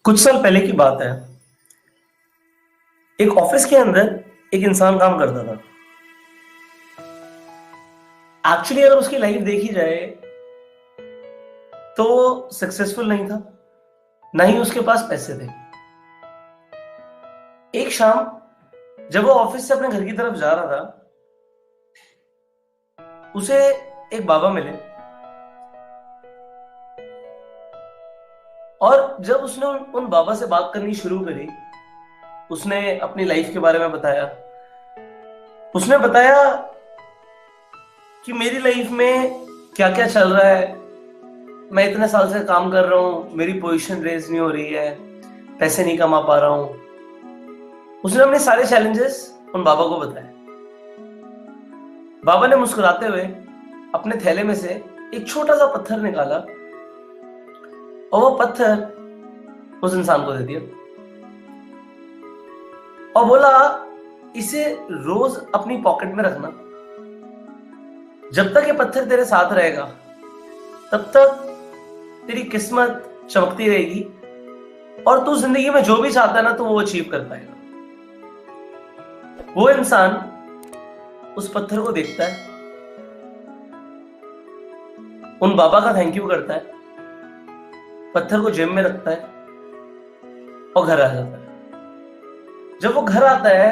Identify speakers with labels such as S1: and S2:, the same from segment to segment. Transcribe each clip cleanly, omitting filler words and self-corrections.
S1: कुछ साल पहले की बात है। एक ऑफिस के अंदर एक इंसान काम करता था। एक्चुअली अगर उसकी लाइफ देखी जाए तो सक्सेसफुल नहीं था, ना ही उसके पास पैसे थे। एक शाम जब वो ऑफिस से अपने घर की तरफ जा रहा था, उसे एक बाबा मिले। और जब उसने उन बाबा से बात करनी शुरू करी, उसने अपनी लाइफ के बारे में बताया। उसने बताया कि मेरी लाइफ में क्या क्या चल रहा है। मैं इतने साल से काम कर रहा हूँ, मेरी पोजीशन रेज नहीं हो रही है, पैसे नहीं कमा पा रहा हूँ। उसने अपने सारे चैलेंजेस उन बाबा को बताए। बाबा ने मुस्कुराते हुए अपने थैले में से एक छोटा सा पत्थर निकाला और वो पत्थर उस इंसान को दे दिया और बोला, इसे रोज अपनी पॉकेट में रखना। जब तक ये पत्थर तेरे साथ रहेगा तब तक तेरी किस्मत चमकती रहेगी और तू जिंदगी में जो भी चाहता है ना तो वो अचीव कर पाएगा। वो इंसान उस पत्थर को देखता है, उन बाबा का थैंक यू करता है, पत्थर को जेब में रखता है और घर आ जाता है। जब वो घर आता है,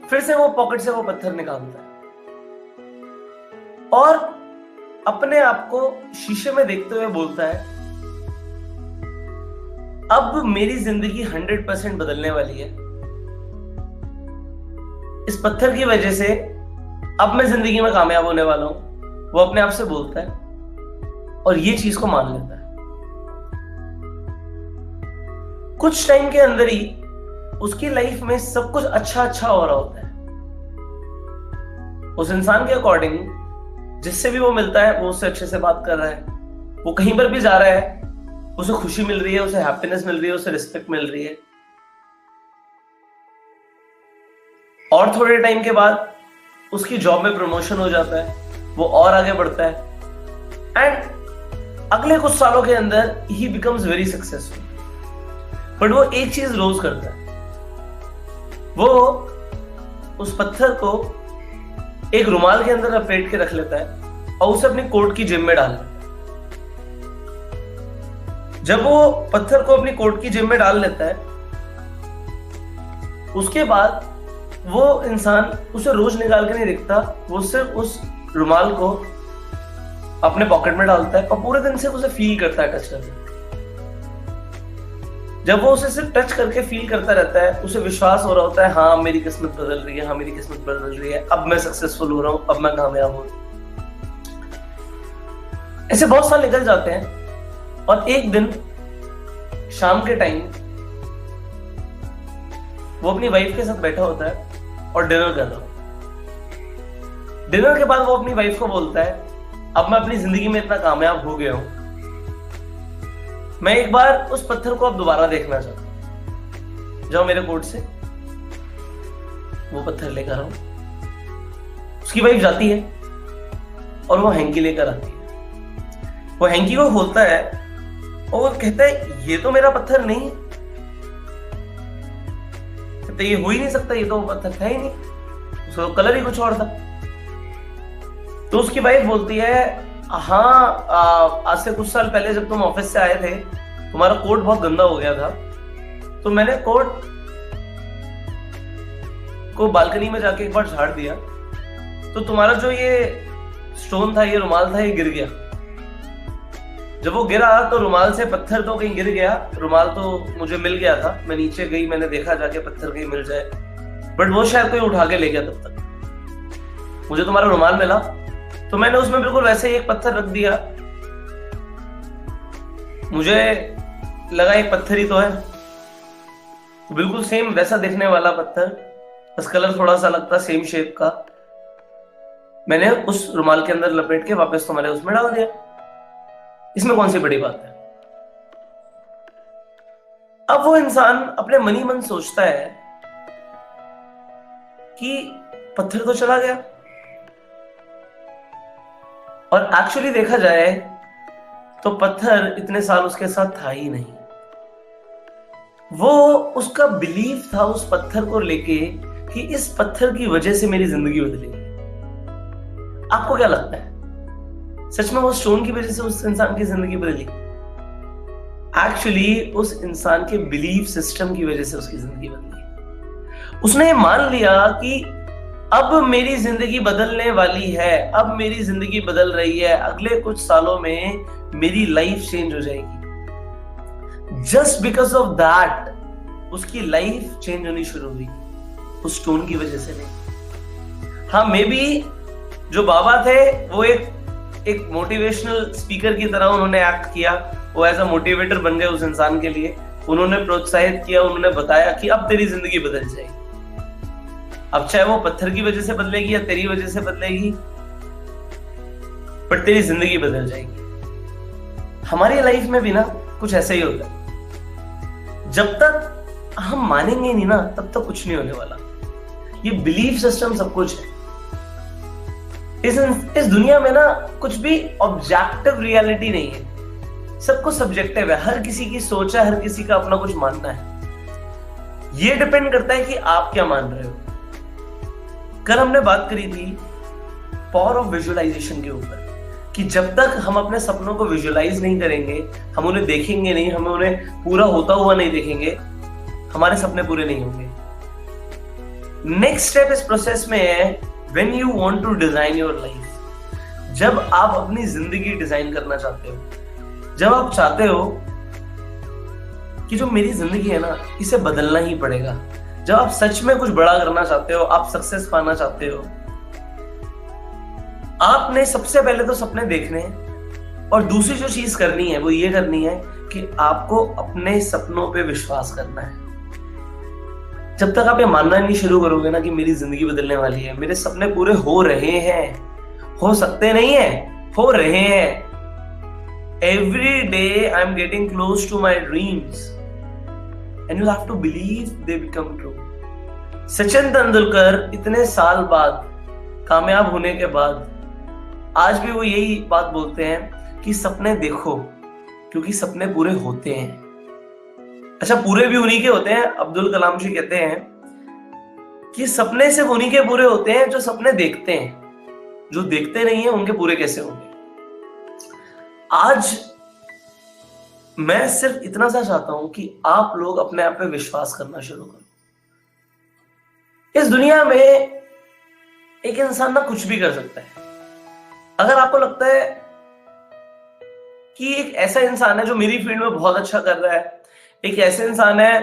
S1: फिर से वो पॉकेट से वो पत्थर निकालता है और अपने आप को शीशे में देखते हुए बोलता है, अब मेरी जिंदगी 100% बदलने वाली है। इस पत्थर की वजह से अब मैं जिंदगी में कामयाब होने वाला हूं। वो अपने आप से बोलता है और ये चीज को मान लेता है। कुछ टाइम के अंदर ही उसकी लाइफ में सब कुछ अच्छा अच्छा हो रहा होता है। उस इंसान के अकॉर्डिंग जिससे भी वो मिलता है वो उससे अच्छे से बात कर रहा है। वो कहीं पर भी जा रहा है, उसे खुशी मिल रही है, उसे हैप्पीनेस मिल रही है, उसे रिस्पेक्ट मिल रही है। और थोड़े टाइम के बाद उसकी जॉब में प्रमोशन हो जाता है, वो और आगे बढ़ता है एंड अगले कुछ सालों के अंदर ही बिकम्स वेरी सक्सेसफुल। बट वो एक चीज रोज करता है, वो उस पत्थर को एक रुमाल के अंदर लपेट के रख लेता है और उसे अपनी कोट की जेब में डाल लेता है। जब वो पत्थर को अपनी कोट की जेब में डाल लेता है, उसके बाद वो इंसान उसे रोज निकाल के नहीं देखता, वो सिर्फ उस रुमाल को अपने पॉकेट में डालता है और पूरे दिन से उसे फील करता है, टच करके। जब वो उसे सिर्फ टच करके फील करता रहता है, उसे विश्वास हो रहा होता है, हाँ मेरी किस्मत बदल रही है, हाँ मेरी किस्मत बदल रही है, अब मैं सक्सेसफुल हो रहा हूं, अब मैं कामयाब हूं। ऐसे बहुत साल निकल जाते हैं और एक दिन शाम के टाइम वो अपनी वाइफ के साथ बैठा होता है और डिनर कर रहा हूं। डिनर के बाद वो अपनी वाइफ को बोलता है, अब मैं अपनी जिंदगी में इतना कामयाब हो गया हूं, मैं एक बार उस पत्थर को अब दोबारा देखना चाहता हूं। जाओ मेरे कोट से वो पत्थर लेकर आओ। उसकी वाइफ जाती है और वो हैंकी लेकर आती है। वो हैंकी को खोलता है और वो कहता है, ये तो मेरा पत्थर नहीं है। कहता है, ये हो ही नहीं सकता, ये तो वो पत्थर था ही नहीं, उसका कलर ही कुछ और था। तो उसकी वाइफ बोलती है, हाँ आज से कुछ साल पहले जब तुम ऑफिस से आए थे, तुम्हारा कोट बहुत गंदा हो गया था, तो मैंने कोट को बालकनी में जाके एक बार झाड़ दिया, तो तुम्हारा जो ये स्टोन था, ये रुमाल था, ये गिर गया। जब वो गिरा तो रुमाल से पत्थर तो कहीं गिर गया, रुमाल तो मुझे मिल गया था। मैं नीचे गई, मैंने देखा जाके पत्थर कहीं मिल जाए, बट वो शायद कोई उठा के ले गया। तब तक मुझे तुम्हारा रुमाल मिला तो मैंने उसमें बिल्कुल वैसे ही एक पत्थर रख दिया। मुझे लगा एक पत्थर ही तो है, बिल्कुल सेम वैसा दिखने वाला पत्थर, बस कलर थोड़ा सा अलग था, सेम शेप का। मैंने उस रुमाल के अंदर लपेट के वापस तुम्हारे उसमें डाल दिया। इसमें कौन सी बड़ी बात है। अब वो इंसान अपने मन ही मन सोचता है कि पत्थर तो चला गया, और एक्चुअली देखा जाए तो पत्थर इतने साल उसके साथ था ही नहीं। वो उसका बिलीफ था उस पत्थर को लेके कि इस पत्थर की वजह से मेरी जिंदगी बदलेगी। आपको क्या लगता है, सच में वो स्टोन की वजह से उस इंसान की जिंदगी बदली? एक्चुअली उस इंसान के बिलीफ सिस्टम की वजह से उसकी जिंदगी बदली। उसने मान लिया कि अब मेरी जिंदगी बदलने वाली है, अब मेरी जिंदगी बदल रही है, अगले कुछ सालों में मेरी लाइफ चेंज हो जाएगी। जस्ट बिकॉज ऑफ दैट उसकी लाइफ चेंज होनी शुरू हुई, उस स्टोन की वजह से नहीं। हाँ, मे बी जो बाबा थे वो एक मोटिवेशनल स्पीकर की तरह उन्होंने एक्ट किया, वो एज अ मोटिवेटर बन गए उस इंसान के लिए। उन्होंने प्रोत्साहित किया, उन्होंने बताया कि अब तेरी जिंदगी बदल जाएगी। अब चाहे वो पत्थर की वजह से बदलेगी या तेरी वजह से बदलेगी, पर तेरी जिंदगी बदल जाएगी। हमारी लाइफ में भी ना कुछ ऐसा ही होता है। जब तक हम मानेंगे नहीं ना, तब तक कुछ नहीं होने वाला। ये बिलीफ सिस्टम सब कुछ है। इस दुनिया में ना कुछ भी ऑब्जेक्टिव रियलिटी नहीं है, सब कुछ सब्जेक्टिव है। हर किसी की सोच है, हर किसी का अपना कुछ मानना है। ये डिपेंड करता है कि आप क्या मान रहे हो। कल हमने बात करी थी पावर ऑफ विजुअलाइजेशन के ऊपर, कि जब तक हम अपने सपनों को विजुअलाइज नहीं करेंगे, हम उन्हें देखेंगे नहीं, हम उन्हें पूरा होता हुआ नहीं देखेंगे, हमारे सपने पूरे नहीं होंगे। नेक्स्ट स्टेप इस प्रोसेस में है when you want to design your life. जब आप अपनी जिंदगी डिजाइन करना चाहते हो, जब आप चाहते हो कि जो मेरी जिंदगी है ना, इसे बदलना ही पड़ेगा, जब आप सच में कुछ बड़ा करना चाहते हो, आप सक्सेस पाना चाहते हो, आपने सबसे पहले तो सपने देखने हैं। और दूसरी जो चीज करनी है वो ये करनी है कि आपको अपने सपनों पे विश्वास करना है। जब तक आप ये मानना नहीं शुरू करोगे ना कि मेरी जिंदगी बदलने वाली है, मेरे सपने पूरे हो रहे हैं, हो सकते नहीं है, हो रहे हैं। Every day I am getting close to my dreams and you have to believe they become true. Sachin Tendulkar इतने साल बाद, कामयाब होने के बाद, आज भी वो यही बात बोलते हैं कि सपने देखो, क्योंकि सपने पूरे होते हैं। अच्छा, पूरे भी उन्हीं के होते हैं। अब्दुल कलाम जी कहते हैं कि सपने सिर्फ उन्हीं के पूरे होते हैं जो सपने देखते हैं, जो देखते नहीं है उनके पूरे कैसे होंगे। आज मैं सिर्फ इतना सा चाहता हूं कि आप लोग अपने आप पे विश्वास करना शुरू करो। इस दुनिया में एक इंसान ना कुछ भी कर सकता है। अगर आपको लगता है कि एक ऐसा इंसान है जो मेरी फील्ड में बहुत अच्छा कर रहा है, एक ऐसा इंसान है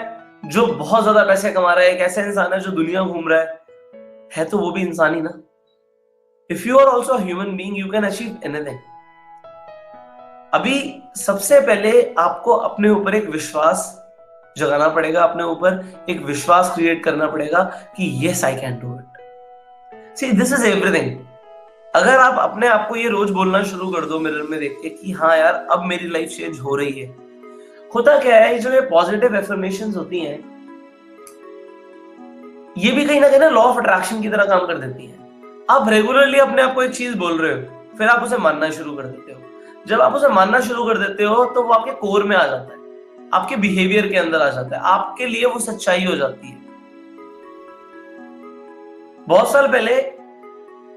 S1: जो बहुत ज्यादा पैसे कमा रहा है, एक ऐसा इंसान है जो दुनिया घूम रहा है तो वो भी इंसान ही ना। If you are also human being, you can achieve anything. अभी सबसे पहले आपको अपने ऊपर एक विश्वास जगाना पड़ेगा, अपने ऊपर एक विश्वास क्रिएट करना पड़ेगा कि yes I can do it. See, this is everything. अगर आप अपने आप को ये रोज बोलना शुरू कर दो मिरर में देख के कि हाँ यार, अब मेरी लाइफ चेंज हो रही है। होता क्या है, जो ये पॉजिटिव एफर्मेशंस होती हैं, ये भी कहीं ना कहीं ना लॉ ऑफ अट्रैक्शन की तरह काम कर देती हैं। आप रेगुलरली अपने आप को एक चीज बोल रहे हो, फिर आप उसे मानना शुरू कर देते हो। जब आप उसे मानना शुरू कर देते हो तो वो आपके कोर में आ जाता है, आपके बिहेवियर के अंदर आ जाता है, आपके लिए वो सच्चाई हो जाती है। बहुत साल पहले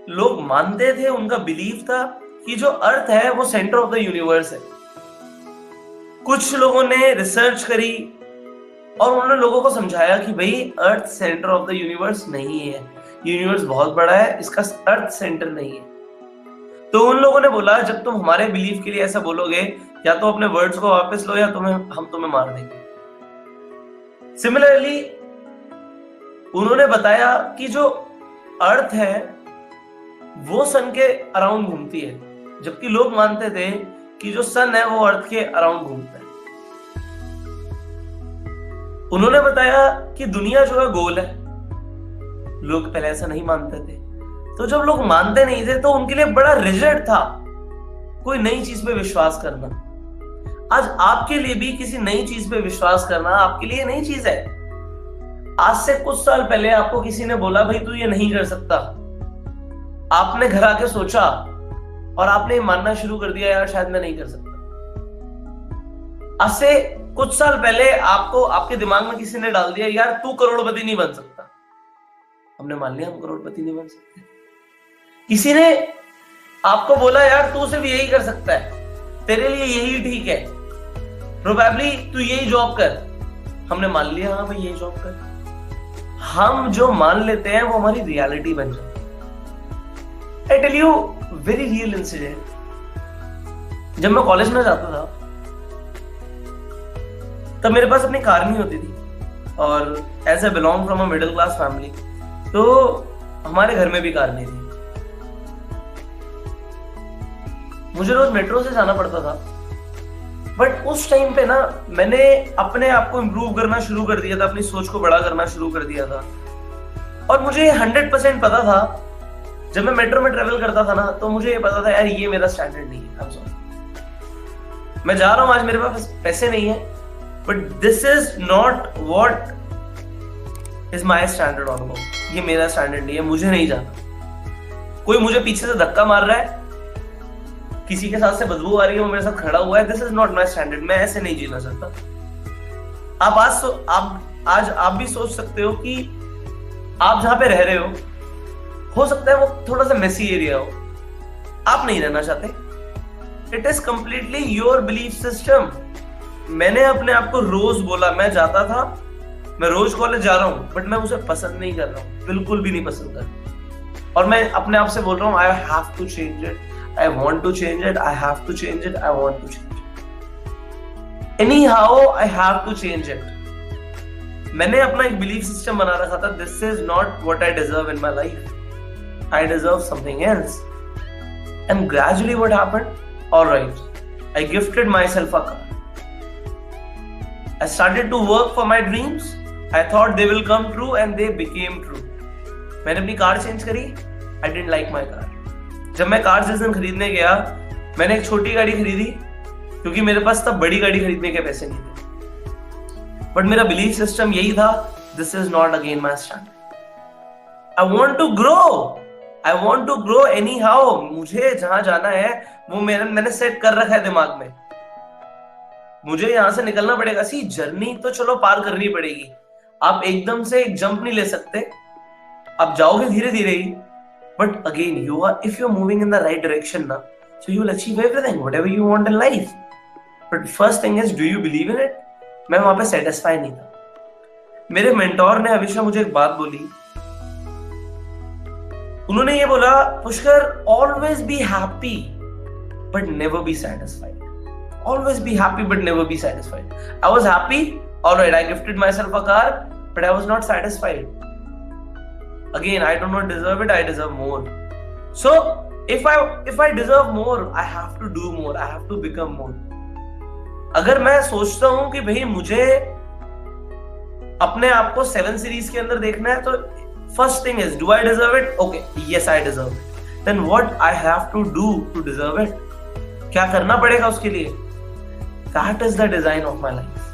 S1: लोग मानते थे, उनका बिलीफ था कि जो अर्थ है वो सेंटर ऑफ द यूनिवर्स है। कुछ लोगों ने रिसर्च करी और उन्होंने लोगों को समझाया कि भाई अर्थ सेंटर ऑफ द यूनिवर्स नहीं है, यूनिवर्स बहुत बड़ा है, इसका अर्थ सेंटर नहीं है। तो उन लोगों ने बोला, जब तुम हमारे बिलीफ के लिए ऐसा बोलोगे, या तो अपने वर्ड्स को वापस लो या हम तुम्हें मार देंगे। सिमिलरली उन्होंने बताया कि जो अर्थ है वो सन के अराउंड घूमती है, जबकि लोग मानते थे कि जो सन है वो अर्थ के अराउंड घूमता है। उन्होंने बताया कि दुनिया जो है गोल है। लोग पहले ऐसा नहीं मानते थे, तो जब लोग मानते नहीं थे तो उनके लिए बड़ा रिजिड था कोई नई चीज पे विश्वास करना। आज आपके लिए भी किसी नई चीज पे विश्वास करना आपके लिए नई चीज है। आज से कुछ साल पहले आपको किसी ने बोला भाई तू ये नहीं कर सकता, आपने घर आके सोचा और आपने मानना शुरू कर दिया यार शायद मैं नहीं कर सकता। आज से कुछ साल पहले आपको आपके दिमाग में किसी ने डाल दिया यार तू करोड़पति नहीं बन सकता, हमने मान लिया हम करोड़पति नहीं बन सकते। किसी ने आपको बोला यार तू सिर्फ यही कर सकता है, तेरे लिए यही ठीक है, प्रोबेबली तू यही जॉब कर, हमने मान लिया हाँ भाई यही जॉब कर। हम जो मान लेते हैं वो हमारी रियलिटी बन जाती है। I tell you very real incident. जब मैं कॉलेज में जाता था तब मेरे पास अपनी कार नहीं होती थी, और as a belong from a middle class family तो हमारे घर में भी कार नहीं थी। मुझे रोज मेट्रो से जाना पड़ता था, बट उस टाइम पे ना मैंने अपने आप को इम्प्रूव करना शुरू कर दिया था, अपनी सोच को बड़ा करना शुरू कर दिया था। और मुझे 100% पता था जब मैं मेट्रो में ट्रेवल करता था ना, तो मुझे ये पता था यार ये मेरा स्टैंडर्ड नहीं है। मैं जा रहा हूं, आज मेरे पास पैसे नहीं है, but this is not what is my standard on go. ये मेरा स्टैंडर्ड नहीं है, मुझे नहीं जाना। कोई मुझे पीछे से धक्का मार रहा है, किसी के साथ से बदबू आ रही है, वो मेरे साथ खड़ा हुआ है, this is not my standard. मैं ऐसे नहीं जीना चाहता। आप आज भी सोच सकते हो कि आप जहां पे रह रहे हो सकता है वो थोड़ा सा मेसी एरिया हो, आप नहीं रहना चाहते। It is completely your belief system. मैंने अपने आप को रोज बोला, मैं जाता था, मैं रोज कॉलेज जा रहा हूं, बट मैं उसे पसंद नहीं कर रहा हूं, बिल्कुल भी नहीं पसंद कर। और मैं अपने आप से बोल रहा हूं I have to change it, I want to change it, I have to change it, I want to change it. Anyhow, I have to change it. मैंने अपना एक belief system बना रखा था, this is not what I deserve in my life. I deserve something else. And gradually what happened? Alright, I gifted myself a car. I started to work for my dreams. I thought they will come true and they became true. मैंने अपनी car change करी, I didn't like my car. जब मैं car जिस दिन खरीदने गया, मैंने एक छोटी गाड़ी खरीदी क्योंकि मेरे पास तब बड़ी गाड़ी खरीदने के पैसे नहीं थे। बट मेरा बिलीफ सिस्टम यही था, this is not again my standard. I want to grow anyhow. मुझे जहां जाना है वो मैंने सेट कर रखा है दिमाग में। मुझे यहां से निकलना पड़ेगा। सी जर्नी तो चलो पार करनी पड़ेगी, आप एकदम से एक जंप नहीं ले सकते, आप जाओगे धीरे धीरे ही। But again, if you're moving in the right direction now, so you will achieve everything, whatever you want in life. But first thing is, do you believe in it? मैं वहां पे satisfied नहीं था। मेरे मेंटोर ने हमेशा मुझे एक बात बोली, उन्होंने ये बोला, Pushkar, always be happy, but never be satisfied. Always be happy, but never be satisfied. I was happy, alright, I gifted myself a car, but I was not satisfied. Again, I do not deserve it, I deserve more. So if I deserve more, I have to do more, I have to become more. अगर मैं सोचता हूं कि भाई मुझे अपने आप को 7 सीरीज के अंदर देखना है, तो first thing is, do I deserve it? Okay, yes I deserve it. Then what I have to do to deserve it? क्या करना पड़ेगा उसके लिए? That is the design of my life.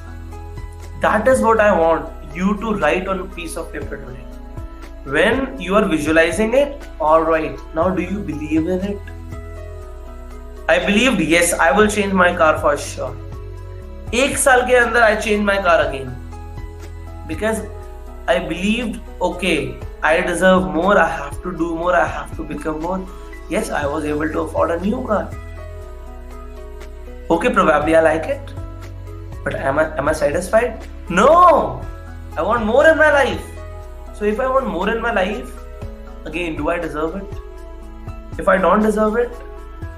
S1: That is what I want you to write on a piece of paper today. When you are visualizing it, all right, now do you believe in it? I believed, yes, I will change my car for sure. 1 साल के अंदर I changed my car again because I believed, okay, I deserve more, I have to do more, I have to become more. Yes, I was able to afford a new car. Okay, probably I like it, but am I satisfied? No, I want more in my life. So if I want more in my life, again, do I deserve it? If I don't deserve it,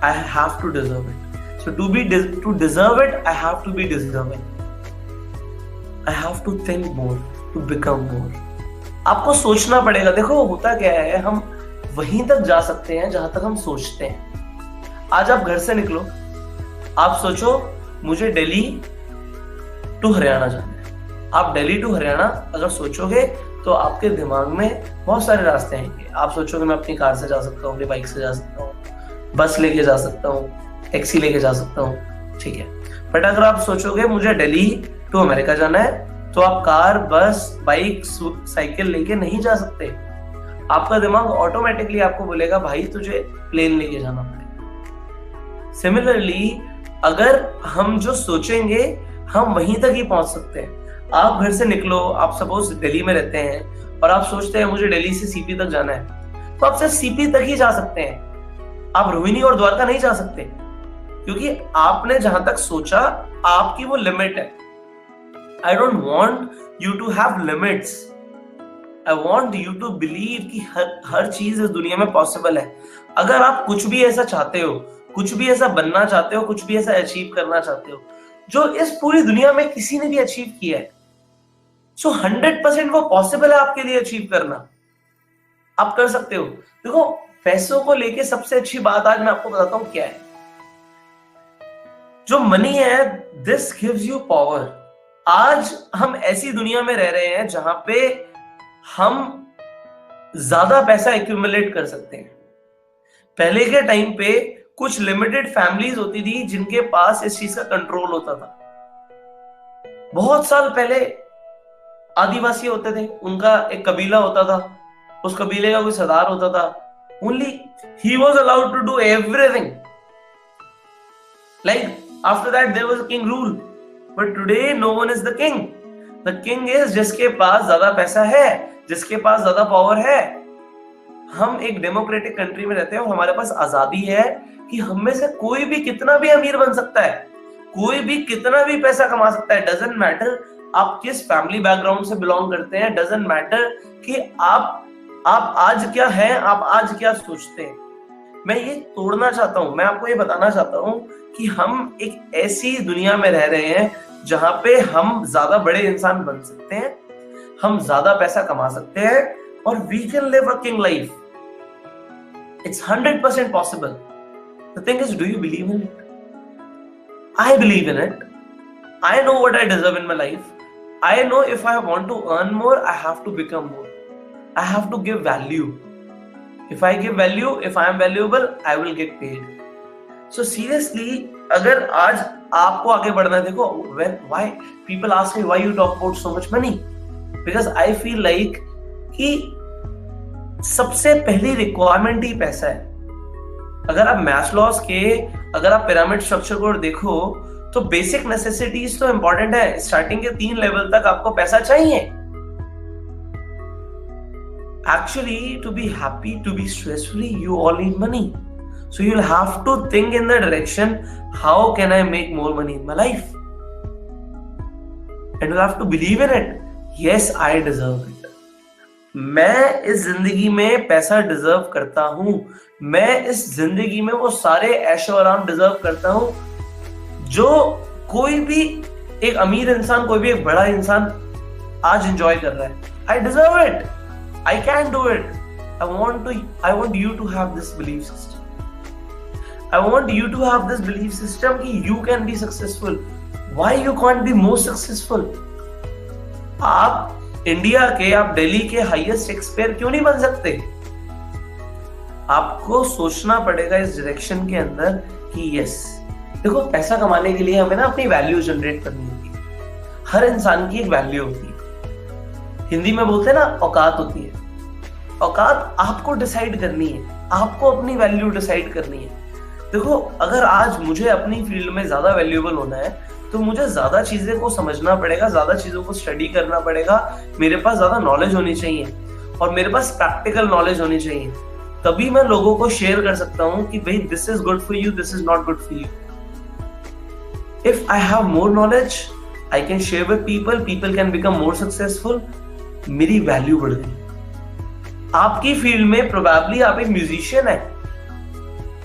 S1: I have to deserve it. So to deserve it, I have to be deserving. I have to think more, to become more. आपको सोचना पड़ेगा। देखो होता क्या है, हम वहीं तक जा सकते हैं जहां तक हम सोचते हैं। आज आप घर से निकलो, आप सोचो मुझे दिल्ली टू हरियाणा जाना है। आप दिल्ली टू हरियाणा अगर सोचोगे तो आपके दिमाग में बहुत सारे रास्ते आएंगे। आप सोचोगे मैं अपनी कार से जा सकता हूँ, अपनी बाइक से जा सकता हूँ, बस लेके जा सकता हूँ, टैक्सी लेके जा सकता हूँ, ठीक है। बट अगर आप सोचोगे मुझे दिल्ली टू अमेरिका जाना है, तो आप कार, बस, बाइक, साइकिल लेके नहीं जा सकते। आपका दिमाग ऑटोमेटिकली आपको बोलेगा भाई तुझे प्लेन लेके जाना पड़ेगा। सिमिलरली अगर हम जो सोचेंगे हम वहीं तक ही पहुंच सकते हैं। आप घर से निकलो, आप सपोज दिल्ली में रहते हैं और आप सोचते हैं मुझे दिल्ली से सीपी तक जाना है, तो आप सिर्फ सीपी तक ही जा सकते हैं। आप रोहिणी और द्वारका नहीं जा सकते, क्योंकि आपने जहां तक सोचा आपकी वो लिमिट है। I don't want you to have limits. I want you to believe कि हर चीज इस दुनिया में पॉसिबल है। अगर आप कुछ भी ऐसा चाहते हो, कुछ भी ऐसा बनना चाहते हो, कुछ भी ऐसा अचीव करना चाहते हो जो इस पूरी दुनिया में किसी ने भी अचीव किया है, सो 100% वो पॉसिबल है आपके लिए अचीव करना। आप कर सकते हो। देखो, पैसों को लेके सबसे अच्छी बात आज मैं आपको बताता हूं क्या है। जो मनी है, दिस गिव्स यू पावर। आज हम ऐसी दुनिया में रह रहे हैं जहां पे हम ज्यादा पैसा एक्यूमुलेट कर सकते हैं। पहले के टाइम पे कुछ लिमिटेड फैमिलीज होती थी जिनके पास इस चीज का कंट्रोल होता था। बहुत साल पहले आदिवासी होते थे, उनका एक कबीला होता था, उस कबीले का कोई सरदार होता था। Only he was allowed to do everything. Like after that there was a king rule, but today no one is the king. The king is जिसके पास ज्यादा पैसा है, जिसके पास ज्यादा पावर है। हम एक डेमोक्रेटिक कंट्री में रहते हैं और हमारे पास आजादी है कि हम में से कोई भी कितना भी अमीर बन सकता है, कोई भी कितना भी पैसा कमा सकता है। डजंट मैटर आप किस फैमिली बैकग्राउंड से बिलोंग करते हैं, डजंट मैटर कि आप आज क्या हैं, आप आज क्या सोचते हैं। मैं ये तोड़ना चाहता हूं, मैं आपको ये बताना चाहता हूं कि हम एक ऐसी दुनिया में रह रहे हैं जहां पे हम ज्यादा बड़े इंसान बन सकते हैं, हम ज्यादा पैसा कमा सकते हैं और we can live a king life. It's 100% possible. The thing is, do you believe in it? I believe in it. I know what I deserve in my life. I know if I want to earn more, I have to become more. I have to give value. If I give value, if I am valuable, I will get paid. So seriously, अगर आज आपको आगे बढ़ना है, देखो, why people ask me why you talk about so much money? Because I feel like कि सबसे पहली रिक्वायरमेंट ही पैसा है। अगर आप मैस्लोस के, अगर आप पिरामिड स्ट्रक्चर को देखो तो बेसिक नेसेसिटीज तो इंपॉर्टेंट है। स्टार्टिंग के 3 लेवल तक आपको पैसा चाहिए। Actually to be happy, to be stress free, you all need money. So you will have to think in the direction, how can I make more money in my life, and you have to believe in it. Yes, I deserve it. मैं इस जिंदगी में पैसा deserve करता हूं। मैं इस जिंदगी में वो सारे ऐशो आराम डिजर्व करता हूं जो कोई भी एक अमीर इंसान, कोई भी एक बड़ा इंसान आज एंजॉय कर रहा है। I deserve it, I can do it. I want you to have this belief system. I want you to have this belief system कि you can be successful. Why you can't be more successful? आप India के, आप दिल्ली के highest Shakespeare क्यों नहीं बन सकते? आपको सोचना पड़ेगा इस डायरेक्शन के अंदर कि यस, देखो, पैसा कमाने के लिए हमें ना अपनी वैल्यू जनरेट करनी होती है। हर इंसान की एक वैल्यू होती है। हिंदी में बोलते हैं ना, औकात होती है। औकात आपको डिसाइड करनी है, आपको अपनी वैल्यू डिसाइड करनी है। देखो, अगर आज मुझे अपनी फील्ड में ज्यादा वैल्यूएबल होना है तो मुझे ज्यादा चीजें को समझना पड़ेगा, ज्यादा चीजों को स्टडी करना पड़ेगा, मेरे पास ज्यादा नॉलेज होनी चाहिए और मेरे पास प्रैक्टिकल नॉलेज होनी चाहिए। तभी मैं लोगों को शेयर कर सकता हूं कि भाई, this is good for you, this is not good for you. If I have more knowledge, I can share with people, people can become more successful. मेरी वैल्यू बढ़ गई। आपकी फील्ड में प्रोबेबली आप एक म्यूजिशियन है।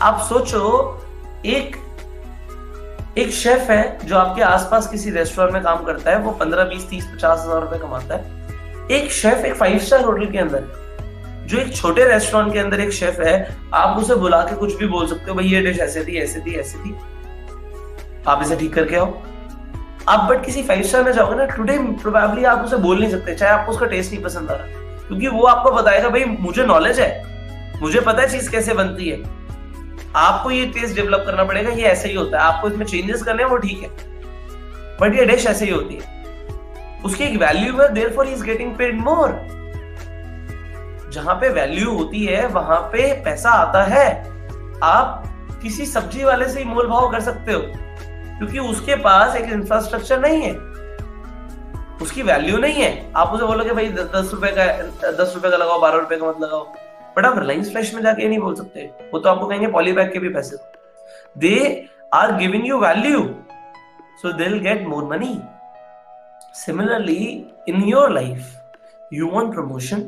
S1: आप सोचो, एक शेफ है जो आपके आसपास किसी रेस्टोरेंट में काम करता है, वो 15, 20, 30, 50 हजार रुपए कमाता है। एक शेफ एक 5 स्टार होटल के अंदर, जो एक छोटे रेस्टोरेंट के अंदर एक शेफ है, आप उसे बुला के कुछ भी बोल सकते हो, भाई ये डिश ऐसे थी, ऐसे थी, ऐसे थी, आप इसे ठीक करके आओ। आप बट किसी 5 स्टार में जाओगे ना, टुडे प्रोबेबली आप उसे बोल नहीं सकते, चाहे आपको उसका टेस्ट नहीं पसंद आ रहा, क्योंकि वो आपको बताएगा, भाई मुझे नॉलेज है, मुझे पता है चीज कैसे बनती है, आपको ये टेस्ट डेवलप करना पड़ेगा, ये ऐसे ही होता है, आपको इसमें चेंजेस करने हैं वो ठीक है, बट ये डिश ऐसे ही होती है। उसकी एक वैल्यू है, therefore he is getting paid more. जहां पे वैल्यू होती है वहां पे पैसा आता है। आप किसी सब्जी वाले से ही मोल भाव कर सकते हो। क्योंकि उसके पास एक इंफ्रास्ट्रक्चर नहीं है, उसकी वैल्यू नहीं है। आप उसे बोलोगे भाई 10 रुपए का लगाओ, 12 रुपए का मत लगाओ, बट आप रिलायंस फ्रेश में जाके ये नहीं बोल सकते, वो तो आपको कहेंगे पॉलीबैग के भी पैसे। They are giving you value, so they'll get more money. Similarly, in your life, you want promotion,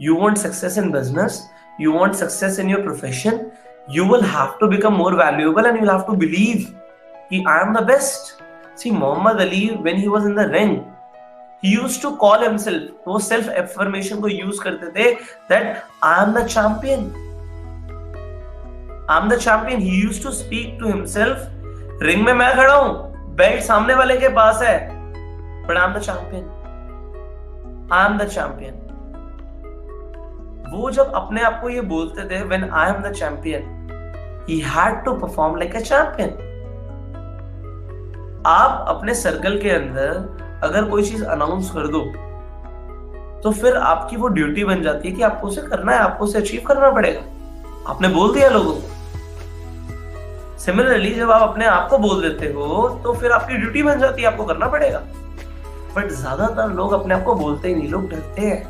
S1: you want success in business, you want success in your profession, you will have to become more valuable and you'll have to believe that I am the best. See, Muhammad Ali, when he was in the ring, he used to call himself, वो self affirmation को use करते थे that I am the champion. I am the champion. He used to speak to himself. Ring में मैं खड़ा हूं, belt सामने वाले के पास है, but I am the champion. I am the champion. वो जब अपने आप को ये बोलते थे when I am the champion, he had to perform like a champion. आप अपने सर्कल के अंदर अगर कोई चीज अनाउंस कर दो तो फिर आपकी वो ड्यूटी बन जाती है कि आपको उसे करना है, आपको उसे अचीव करना पड़ेगा, आपने बोल दिया लोगों को। सिमिलरली जब आप अपने आप को बोल देते हो तो फिर आपकी ड्यूटी बन जाती है, आपको करना पड़ेगा। बट ज्यादातर लोग अपने आप को बोलते ही नहीं, लोग डरते हैं,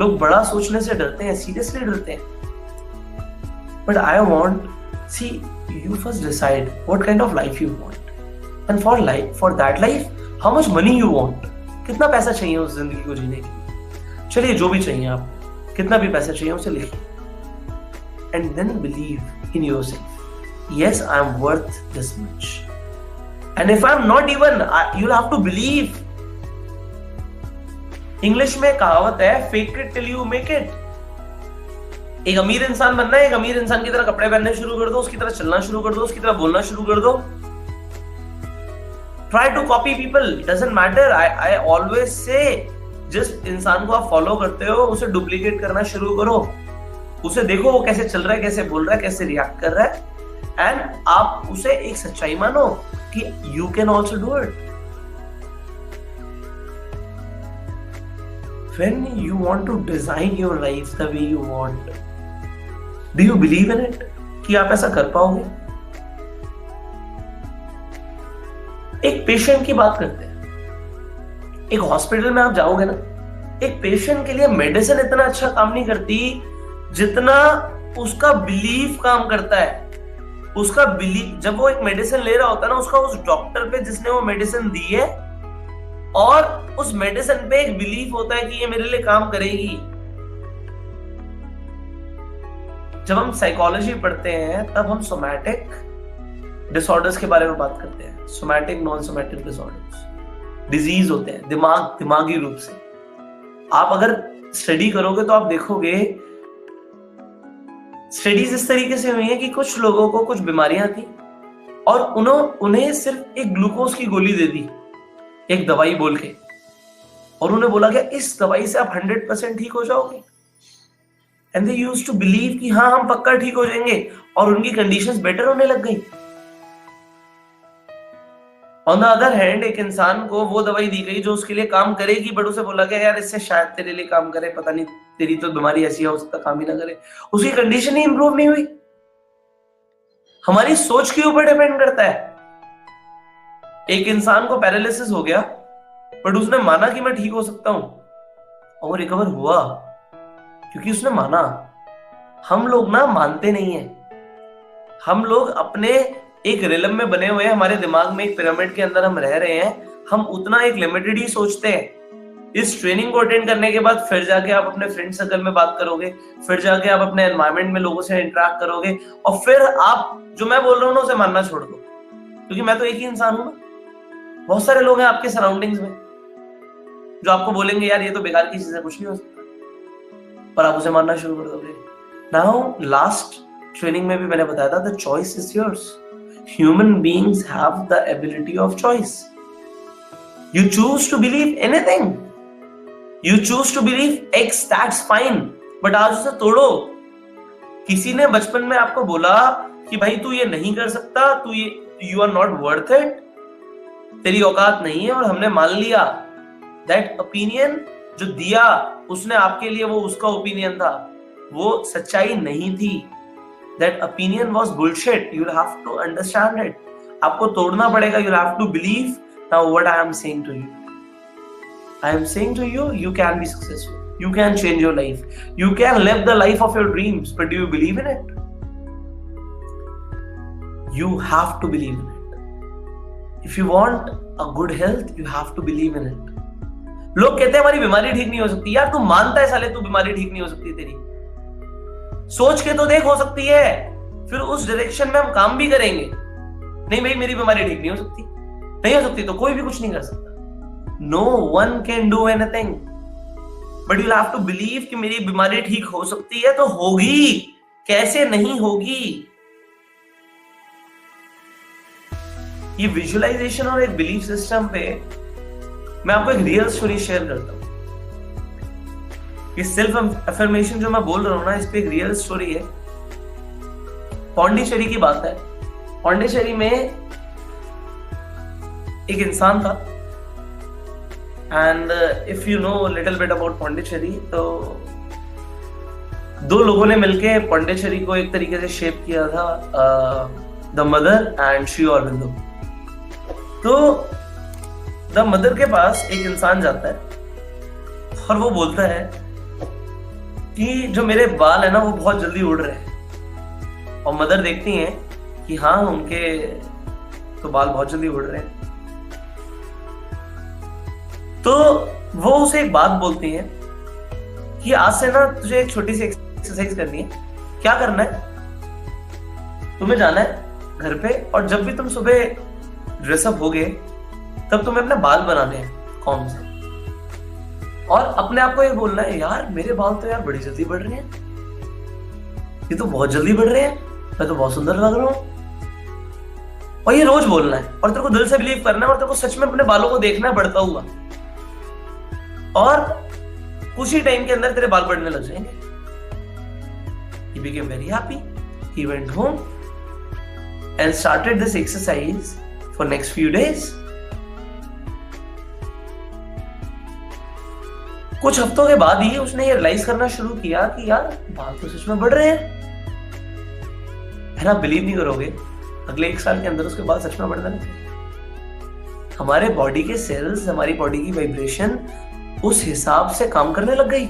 S1: लोग बड़ा सोचने से डरते हैं, सीरियसली डरते हैं। But I want, see, you first decide what kind of life you want, and for that life how much money you want, कितना पैसा चाहिए उस जिंदगी को जीने के लिए। चलिए जो भी चाहिए आपको, कितना भी पैसा चाहिए उसे लिखिए, and then believe in yourself, yes, I am worth this much. And if I am not even, you'll have to believe. English में कहावत है fake it till you make it. एक अमीर इंसान बनना है, एक अमीर इंसान की तरह कपड़े पहनने शुरू कर दो, उसकी तरह चलना शुरू कर दो, उसकी तरह बोलना शुरू कर दो। Try to copy people, doesn't matter. I always say, जिस इंसान को आप फॉलो करते हो उसे डुप्लीकेट करना शुरू करो, उसे देखो वो कैसे चल रहा है, कैसे बोल रहा है, कैसे रिएक्ट कर रहा है, एंड आप उसे एक सच्चाई मानो कि you can also do it. When you want to design your life the way you want, do you believe in it कि आप ऐसा कर पाओगे? एक पेशेंट की बात करते हैं। एक हॉस्पिटल में आप जाओगे ना, एक पेशेंट के लिए मेडिसिन इतना अच्छा काम नहीं करती जितना उसका बिलीफ काम करता है। उसका बिलीफ, जब वो एक मेडिसिन ले रहा होता है ना, उसका उस डॉक्टर पे जिसने वो मेडिसिन दी है, और उस मेडिसिन पे एक बिलीफ होता है कि ये मेरे लिए काम करेगी। जब हम साइकोलॉजी पढ़ते हैं तब हम सोमैटिक डिसऑर्डर्स के बारे में बात करते हैं। Somatic, non somatic disorders disease होते हैं, दिमागी रूप से। आप अगर स्टडी करोगे तो आप देखोगे स्टडीज इस तरीके से हुई है कि कुछ लोगों को कुछ बीमारियां थी और उन्हें सिर्फ एक ग्लूकोज की गोली दे दी, एक दवाई बोल के, और उन्हें बोला गया इस दवाई से आप 100% ठीक हो जाओगे। And they used to believe कि हाँ हम पक्का ठीक हो जाएंगे, और उनकी कंडीशंस बेटर होने लग गई। ऑन द अदर हैंड, एक इंसान को वो दवाई दी गई जो उसके लिए काम करेगी, बट उसे बोला गया यार इससे शायद तेरे लिए काम करे, पता नहीं तेरी तो बीमारी ऐसी हो सकता काम ही ना करे। उसकी कंडीशन ही इंप्रूव नहीं हुई। हमारी सोच के ऊपर डिपेंड करता है। एक इंसान को पैरालिसिस हो गया, बट उसने माना कि मैं ठीक हो सकता हूं, और वो रिकवर हुआ क्योंकि उसने माना। हम लोग ना मानते नहीं है, हम लोग अपने एक रिलम में बने हुए हैं, हमारे दिमाग में एक पिरामिड के अंदर हम रह रहे हैं, हम उतना एक लिमिटेड ही सोचते हैं। इस ट्रेनिंग को अटेंड करने के बाद फिर जाके आप अपने फ्रेंड सर्कल में बात करोगे, फिर जाके आप अपने एनवायरमेंट में लोगों से इंटरेक्ट करोगे, और फिर आप जो मैं बोल रहा हूं ना उसे मानना छोड़ दो, क्योंकि मैं तो एक ही इंसान हूं ना। बहुत सारे लोग हैं आपके सराउंडिंग्स में जो आपको बोलेंगे यार ये तो बेकार की चीज है, कुछ नहीं हो सकता, पर आप उसे मानना शुरू कर दोगे। नाउ लास्ट ट्रेनिंग में भी मैंने बताया था, the choice is yours. Human beings have the ability of choice. You choose to believe anything. You choose to believe X, that's fine. But आज उसे तोड़ो। किसी ने बचपन में आपको बोला कि भाई तू ये नहीं कर सकता, you are not worth it, तेरी औकात नहीं है, और हमने मान लिया। That opinion जो दिया उसने आपके लिए, वो उसका ओपिनियन था, वो सच्चाई नहीं थी। That opinion was bullshit. You'll have to understand it. आपको तोड़ना पड़ेगा. You have to believe. Now what I am saying to you, I am saying to you, you can be successful. You can change your life. You can live the life of your dreams. But do you believe in it? You have to believe in it. If you want a good health, you have to believe in it. लोग कहते हैं हमारी बीमारी ठीक नहीं हो सकती. यार तू मानता है साले तू बीमारी ठीक नहीं हो सकती तेरी? सोच के तो देख, हो सकती है. फिर उस डायरेक्शन में हम काम भी करेंगे. नहीं भाई मेरी बीमारी ठीक नहीं हो सकती. नहीं हो सकती तो कोई भी कुछ नहीं कर सकता. No one can do anything. But you'll have to believe कि मेरी बीमारी ठीक हो सकती है तो होगी. कैसे नहीं होगी? ये विजुअलाइजेशन और एक बिलीफ सिस्टम पे मैं आपको एक रियल स्टोरी शेयर करता हूं. ये सेल्फ अफर्मेशन जो मैं बोल रहा हूं ना, इस पे एक रियल स्टोरी है. पौंडीचेरी की बात है. पौंडीचेरी में एक इंसान था. And if you know little bit about Pondicherry, तो दो लोगों ने मिलके पौंडीचेरी को एक तरीके से शेप किया था, the mother and Shri Aurobindo. तो द मदर के पास एक इंसान जाता है और वो बोलता है कि जो मेरे बाल है ना वो बहुत जल्दी उड़ रहे हैं. और मदर देखती हैं कि हाँ उनके तो बाल बहुत जल्दी उड़ रहे हैं. तो वो उसे एक बात बोलती है कि आज से ना तुझे एक छोटी सी एक्सरसाइज करनी है. क्या करना है? तुम्हें जाना है घर पे और जब भी तुम सुबह ड्रेसअप होगे तब तुम्हें अपने बाल बनाने हैं कौन से, और अपने आप को ये बोलना है यार मेरे बाल तो यार बड़ी जल्दी बढ़ रहे हैं, ये तो बहुत जल्दी बढ़ रहे हैं, मैं तो बहुत सुंदर लग रहा हूं. और ये रोज बोलना है और तेरे को दिल से बिलीव करना है और तेरे को सच में अपने बालों को देखना है बढ़ता हुआ. और कुछ ही टाइम के अंदर तेरे बाल बढ़ने लग जाएंगे. He became very happy. He went home and started this exercise for next few days. कुछ हफ्तों के बाद ही उसने ये रियलाइज करना शुरू किया कि यार बाल तो सच में बढ़ रहे हैं. है ना? बिलीव नहीं करोगे, अगले 1 साल के अंदर उसके बाल सच में बढ़ने लगे. हमारे बॉडी के सेल्स, हमारी बॉडी की वाइब्रेशन उस हिसाब से काम करने लग गई.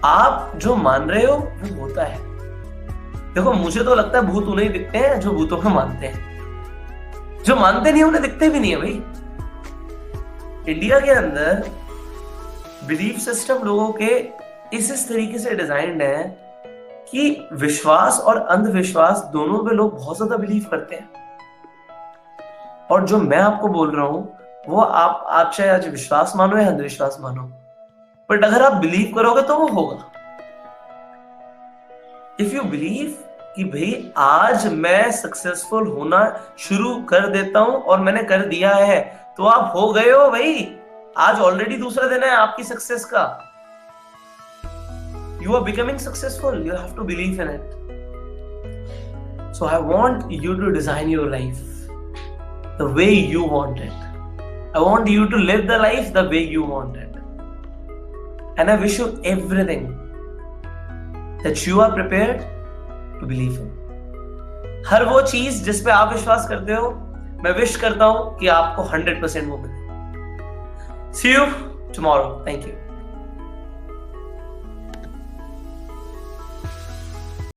S1: आप जो मान रहे हो वो होता है. देखो मुझे तो लगता है भूत उन्हें दिखते हैं जो भूतों को मानते हैं. जो मानते नहीं उन्हें दिखते भी नहीं है भाई. इंडिया के अंदर बिलीफ सिस्टम लोगों के इस तरीके से डिजाइन्ड है कि विश्वास और अंधविश्वास दोनों पे लोग बहुत ज्यादा बिलीव करते हैं. और जो मैं आपको बोल रहा हूं वो आप चाहे आज विश्वास मानो या अंधविश्वास मानो, बट अगर आप बिलीव करोगे तो वो होगा. इफ यू बिलीव कि भाई आज मैं सक्सेसफुल होना शुरू कर देता हूं और मैंने कर दिया है, तो आप हो गए हो भाई. आज ऑलरेडी दूसरा दिन है आपकी सक्सेस का. You are becoming successful. You have to believe in it. So I want you to design your life the way you want it. I want you to live the life the way you want it. And I wish you everything that you are prepared to believe in. हर वो चीज जिस पे आप विश्वास करते हो, मैं wish करता हूं कि आपको 100% वो मिले. See you tomorrow. Thank you.